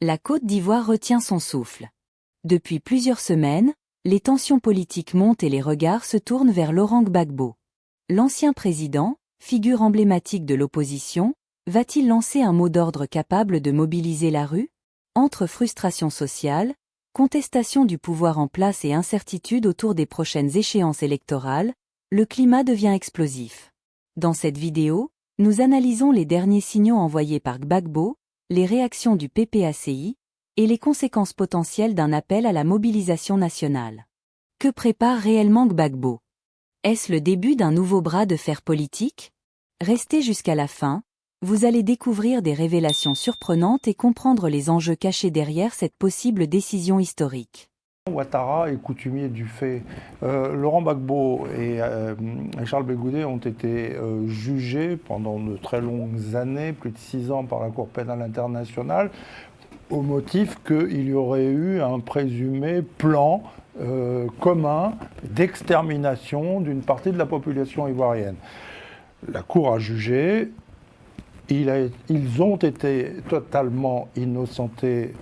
La Côte d'Ivoire retient son souffle. Depuis plusieurs semaines, les tensions politiques montent et les regards se tournent vers Laurent Gbagbo. L'ancien président, figure emblématique de l'opposition, va-t-il lancer un mot d'ordre capable de mobiliser la rue? Entre frustration sociale, contestation du pouvoir en place et incertitude autour des prochaines échéances électorales, le climat devient explosif. Dans cette vidéo, nous analysons les derniers signaux envoyés par Gbagbo, les réactions du PPACI, et les conséquences potentielles d'un appel à la mobilisation nationale. Que prépare réellement Gbagbo? Est-ce le début d'un nouveau bras de fer politique? Restez jusqu'à la fin, vous allez découvrir des révélations surprenantes et comprendre les enjeux cachés derrière cette possible décision historique. Ouattara est coutumier du fait. Laurent Gbagbo et Charles Blé Goudet ont été jugés pendant de très longues années, plus de 6 ans par la Cour pénale internationale, au motif qu'il y aurait eu un présumé plan commun d'extermination d'une partie de la population ivoirienne. La Cour a jugé, ils ont été totalement innocentés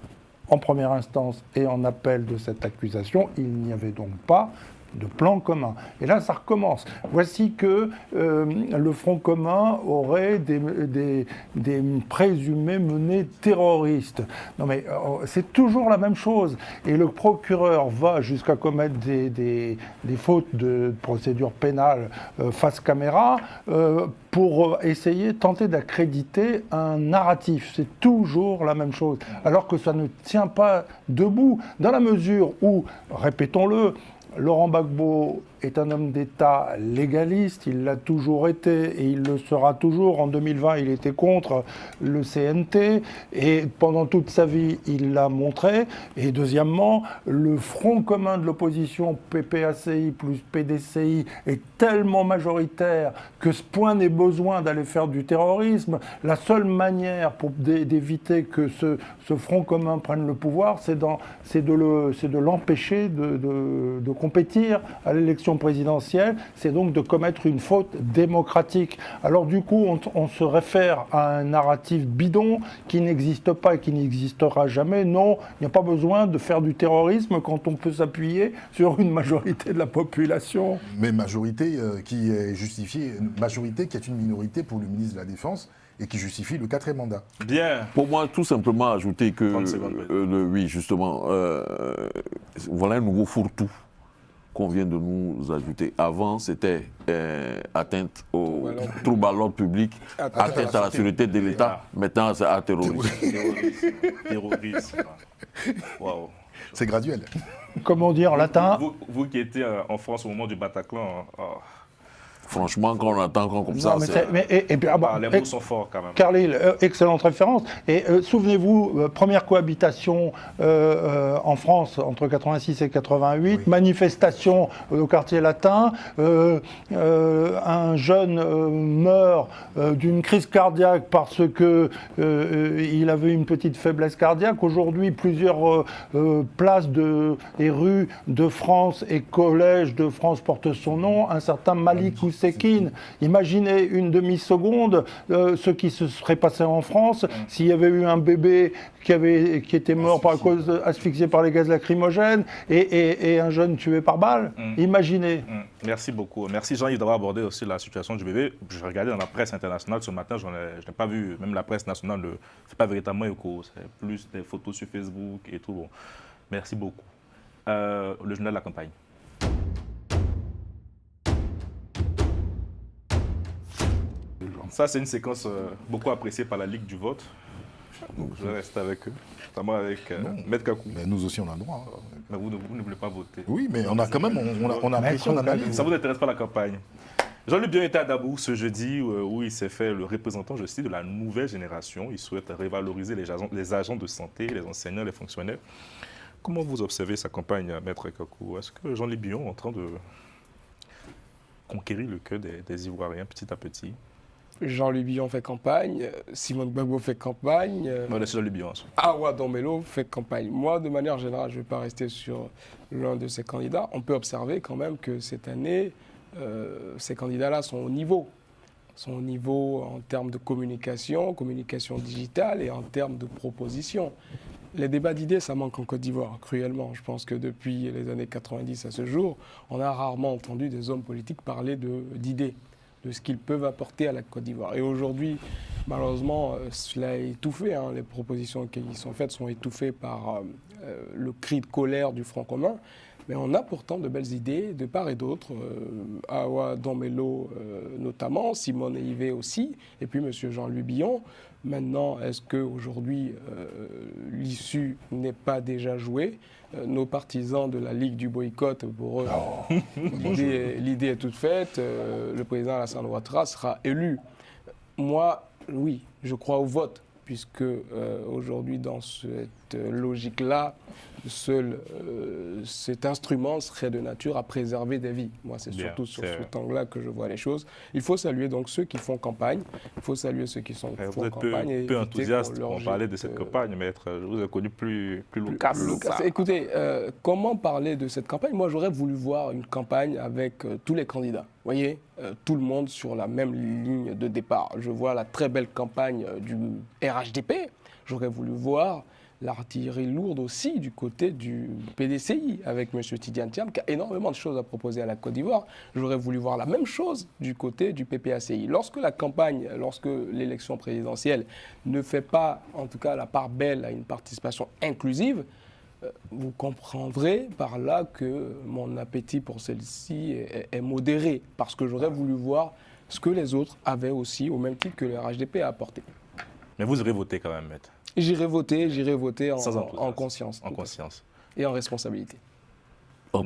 en première instance et en appel de cette accusation. Il n'y avait donc pas de plan commun. Et là, ça recommence. Voici que le Front commun aurait des présumées menées terroristes. Non mais c'est toujours la même chose. Et le procureur va jusqu'à commettre des fautes de procédure pénale face caméra pour essayer, tenter d'accréditer un narratif. C'est toujours la même chose. Alors que ça ne tient pas debout, dans la mesure où, répétons-le, Laurent Gbagbo est un homme d'État légaliste, il l'a toujours été et il le sera toujours. En 2020, il était contre le CNT et pendant toute sa vie, il l'a montré. Et deuxièmement, le front commun de l'opposition PPACI plus PDCI est tellement majoritaire que ce point n'est besoin d'aller faire du terrorisme. La seule manière d'éviter que ce front commun prenne le pouvoir, c'est de l'empêcher de compétir à l'élection présidentielle, c'est donc de commettre une faute démocratique. Alors du coup, on se réfère à un narratif bidon qui n'existe pas et qui n'existera jamais. Non, il n'y a pas besoin de faire du terrorisme quand on peut s'appuyer sur une majorité de la population. Mais majorité qui est justifiée, majorité qui est une minorité pour le ministre de la Défense et qui justifie le 4e mandat. Bien. Pour moi, tout simplement ajouter que, oui, justement, voilà un nouveau fourre-tout qu'on vient de nous ajouter. Avant, c'était atteinte au trouble à l'ordre public, atteinte à la sécurité de l'État. Maintenant, c'est à terrorisme. Terrorisme. Wow. C'est graduel. Comment dire en latin? Vous qui étiez en France au moment du Bataclan, Franchement, quand on attend comme ça, les mots sont forts quand même. Carlyle, excellente référence. Et souvenez-vous, première cohabitation en France entre 86 et 88, oui. Manifestation au quartier latin, un jeune meurt d'une crise cardiaque parce que il avait une petite faiblesse cardiaque. Aujourd'hui, plusieurs places et rues de France et collèges de France portent son nom. Un certain Malik Ousekine. Imaginez une demi-seconde ce qui se serait passé en France s'il y avait eu un bébé qui était mort asphyxié par les gaz lacrymogènes et un jeune tué par balle. Imaginez. Merci beaucoup. Merci Jean-Yves d'avoir abordé aussi la situation du bébé. Je regardais dans la presse internationale ce matin, je n'ai pas vu, même la presse nationale ne fait pas véritablement écho. C'est plus des photos sur Facebook et tout. Bon. Merci beaucoup. Le journal de la campagne. Ça, c'est une séquence beaucoup appréciée par la Ligue du vote. Donc, je vais rester avec eux, notamment avec Maître Kakou. Mais nous aussi, on a le droit. Mais vous ne voulez pas voter. Oui, mais on a quand même, on a apprécié, on analyse. Ça ne vous intéresse pas la campagne? Jean-Luc Bion était à Dabou ce jeudi où il s'est fait le représentant, je cite, de la nouvelle génération. Il souhaite revaloriser les agents de santé, les enseignants, les fonctionnaires. Comment vous observez sa campagne, Maître Kakou? Est-ce que Jean-Luc Bion est en train de conquérir le cœur des Ivoiriens petit à petit? Jean-Luc Bion fait campagne, Simon Gbagbo fait campagne. C'est Jean-Luc Bion. Awa Dombello fait campagne. Moi, de manière générale, je ne vais pas rester sur l'un de ces candidats. On peut observer quand même que cette année, ces candidats-là sont au niveau. Sont au niveau en termes de communication digitale et en termes de propositions. Les débats d'idées, ça manque en Côte d'Ivoire, cruellement. Je pense que depuis les années 90 à ce jour, on a rarement entendu des hommes politiques parler d'idées, de ce qu'ils peuvent apporter à la Côte d'Ivoire. Et aujourd'hui, malheureusement, cela est étouffé. Hein. Les propositions qui sont faites sont étouffées par le cri de colère du Front commun. Mais on a pourtant de belles idées de part et d'autre. Awa Dombello notamment, Simone Yvé aussi, et puis M. Jean-Louis Billon. Maintenant, est-ce qu'aujourd'hui, l'issue n'est pas déjà jouée? Nos partisans de la Ligue du boycott, pour eux, l'idée est toute faite. Le président Alassane Ouattara sera élu. Moi, oui, je crois au vote, puisque aujourd'hui, dans cette logique-là, seul cet instrument serait de nature à préserver des vies. Moi, c'est surtout sur cet angle-là que je vois les choses. Il faut saluer donc ceux qui font campagne. Il faut saluer ceux qui font campagne. Vous êtes peu enthousiaste pour en parler de cette campagne, maître. Je vous ai connu plus loquace. Écoutez, comment parler de cette campagne? Moi, j'aurais voulu voir une campagne avec tous les candidats. Vous voyez, tout le monde sur la même ligne de départ. Je vois la très belle campagne du RHDP. J'aurais voulu voir l'artillerie lourde aussi du côté du PDCI avec M. Tidiane Thiam qui a énormément de choses à proposer à la Côte d'Ivoire. J'aurais voulu voir la même chose du côté du PPACI. Lorsque l'élection présidentielle ne fait pas, en tout cas, la part belle à une participation inclusive, vous comprendrez par là que mon appétit pour celle-ci est modéré parce que j'aurais voulu voir ce que les autres avaient aussi au même titre que le RHDP a apporté. Mais vous aurez voté quand même, maître. J'irai voter en conscience. En conscience. Et en responsabilité. En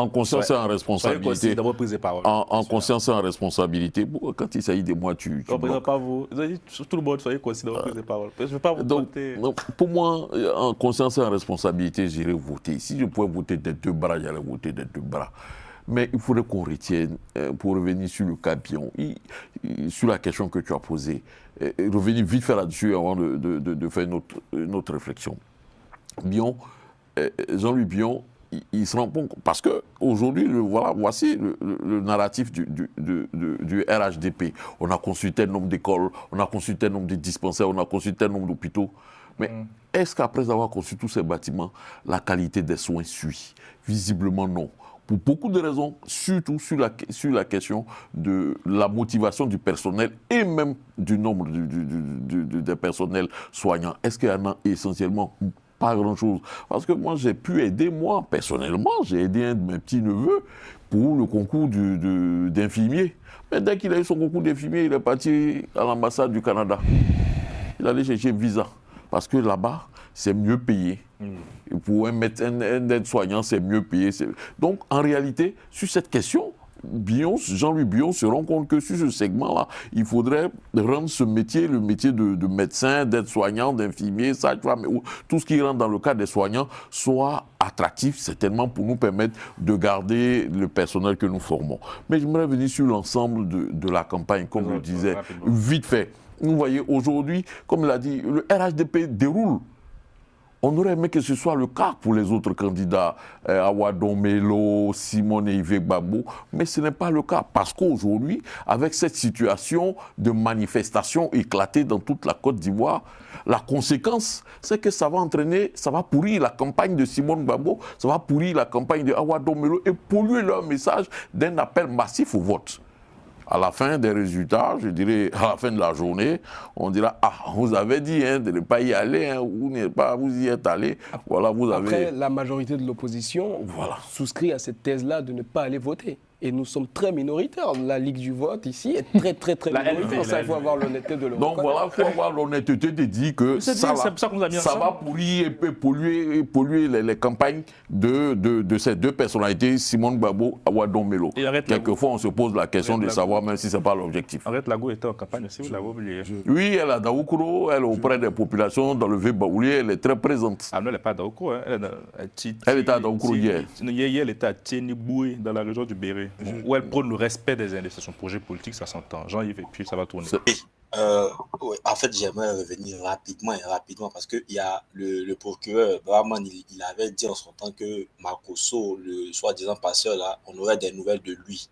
conscience et en responsabilité. En conscience et en responsabilité. Quand il s'agit de moi, tu ne pas vous. Vous avez dit tout le monde, soyez conscient de prise de parole. Je ne veux pas vous voter. Pour moi, en conscience et en responsabilité, j'irai voter. Si je pouvais voter des deux bras, j'allais voter des deux bras. Mais il faudrait qu'on retienne, pour revenir sur le cas Billon, sur la question que tu as posée, revenir vite faire là-dessus avant de faire notre réflexion. Billon, Jean-Louis Billon, il se rend compte, parce qu'aujourd'hui, voici le narratif du RHDP. On a construit tel nombre d'écoles, on a construit tel nombre de dispensaires, on a construit tel nombre d'hôpitaux. Mais est-ce qu'après avoir construit tous ces bâtiments, la qualité des soins suit? Visiblement non. Pour beaucoup de raisons, surtout sur la question de la motivation du personnel et même du nombre de personnels soignants. Est-ce qu'il y en a essentiellement pas grand-chose? Parce que moi, j'ai pu aider, personnellement, j'ai aidé un de mes petits-neveux pour le concours d'infirmier. Mais dès qu'il a eu son concours d'infirmier, il est parti à l'ambassade du Canada. Il allait chercher un visa. Parce que là-bas, c'est mieux payé. Et pour un aide-soignant, c'est mieux payé. Donc, en réalité, sur cette question, Jean-Louis Billon se rend compte que sur ce segment-là, il faudrait rendre ce métier, le métier de médecin, d'aide-soignant, d'infirmier, sage-femme, tout ce qui rentre dans le cadre des soignants, soit attractif, certainement pour nous permettre de garder le personnel que nous formons. Mais j'aimerais venir sur l'ensemble de la campagne, comme je disais, vite fait. Vous voyez, aujourd'hui, comme l'a dit, le RHDP déroule. On aurait aimé que ce soit le cas pour les autres candidats, Awa Dombello, Simone Yvé Gbagbo, mais ce n'est pas le cas parce qu'aujourd'hui, avec cette situation de manifestation éclatée dans toute la Côte d'Ivoire, la conséquence, c'est que ça va pourrir la campagne de Simone Gbagbo, ça va pourrir la campagne de Awa Dombello et polluer leur message d'un appel massif au vote. À la fin des résultats, je dirais, à la fin de la journée, on dira « Ah, vous avez dit de ne pas y aller, vous y êtes allé. » Voilà, vous avez... Après, la majorité de l'opposition souscrit à cette thèse-là de ne pas aller voter. Et nous sommes très minoritaires. La Ligue du vote ici est très minoritaire. Ça, il faut avoir l'honnêteté de le reconnaître. Donc voilà, il faut avoir l'honnêteté de dire que ça va pourrir et polluer les campagnes de ces deux personnalités, Simone Gbagbo et Awa Dombello. Quelquefois, on se pose la question de savoir même si ce n'est pas l'objectif. Arrête Lago était en campagne aussi, vous l'avez oublié. Oui, elle est à Daoukro, elle est auprès des populations dans le Vieux-Baoulé, elle est très présente. Ah non, elle n'est pas à Daoukro. Elle était à Daoukro hier. Hier, elle était à Tieniboué, dans la région du Béré. Où elle prône le respect des idées de son projet politique, ça s'entend. Jean-Yves, et puis ça va tourner. Oui, en fait, j'aimerais revenir rapidement parce qu'il y a le procureur Braman, il avait dit en son temps que Makosso, le soi-disant passeur, là, on aurait des nouvelles de lui.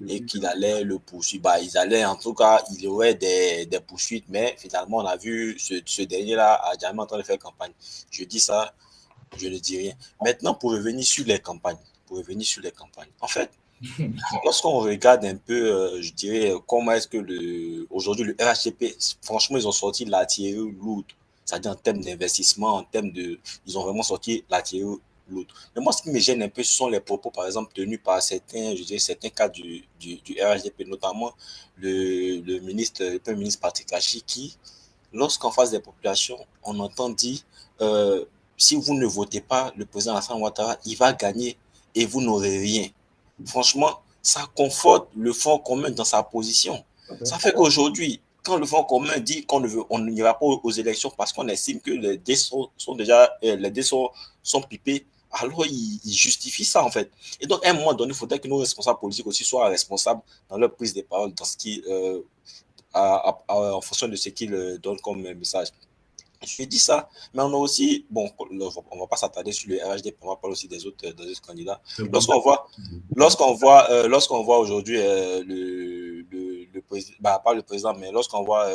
et qu'il allait le poursuivre. Bah, ils allaient, en tout cas, il y aurait des poursuites, mais finalement, on a vu ce dernier-là a jamais en train de faire campagne. Je dis ça, je ne dis rien. Maintenant, pour revenir sur les campagnes, en fait, lorsqu'on regarde un peu, je dirais, comment est-ce que aujourd'hui le RHDP, franchement, ils ont sorti l'artillerie lourde. C'est-à-dire en termes d'investissement, ils ont vraiment sorti l'artillerie lourde. Mais moi, ce qui me gêne un peu, ce sont les propos, par exemple, tenus par certains, je dirais, certains cadres du RHDP, notamment le Premier ministre Patrick Kachi, qui, lorsqu'en face des populations, on entend dire, si vous ne votez pas le président Alassane Ouattara, il va gagner et vous n'aurez rien. Franchement, ça conforte le Front commun dans sa position. Ça fait qu'aujourd'hui, quand le Front commun dit on n'ira pas aux élections parce qu'on estime que les dés sont pipés, alors il justifie ça en fait. Et donc, à un moment donné, il faudrait que nos responsables politiques aussi soient responsables dans leur prise de parole, dans ce qui, en fonction de ce qu'ils donnent comme message. Je dis ça, mais on a aussi, bon, on ne va pas s'attarder sur le RHD, on va parler aussi des autres candidats. Lorsqu'on voit aujourd'hui le président, pas le président, mais lorsqu'on voit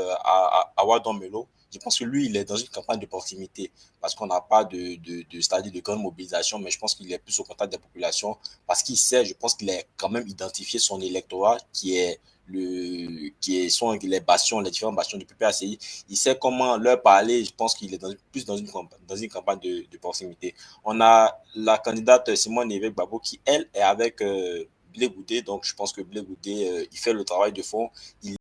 Awadon Melo, je pense que lui, il est dans une campagne de proximité parce qu'on n'a pas c'est-à-dire de grande mobilisation, mais je pense qu'il est plus au contact des populations parce qu'il sait, je pense qu'il a quand même identifié son électorat qui sont les bastions, les différents bastions du PPACI. Il sait comment leur parler. Je pense qu'il est plus dans une campagne de proximité. On a la candidate Simone Évêque Babo qui, elle, est avec Blé Goudé. Donc, je pense que Blé Goudé, il fait le travail de fond. Il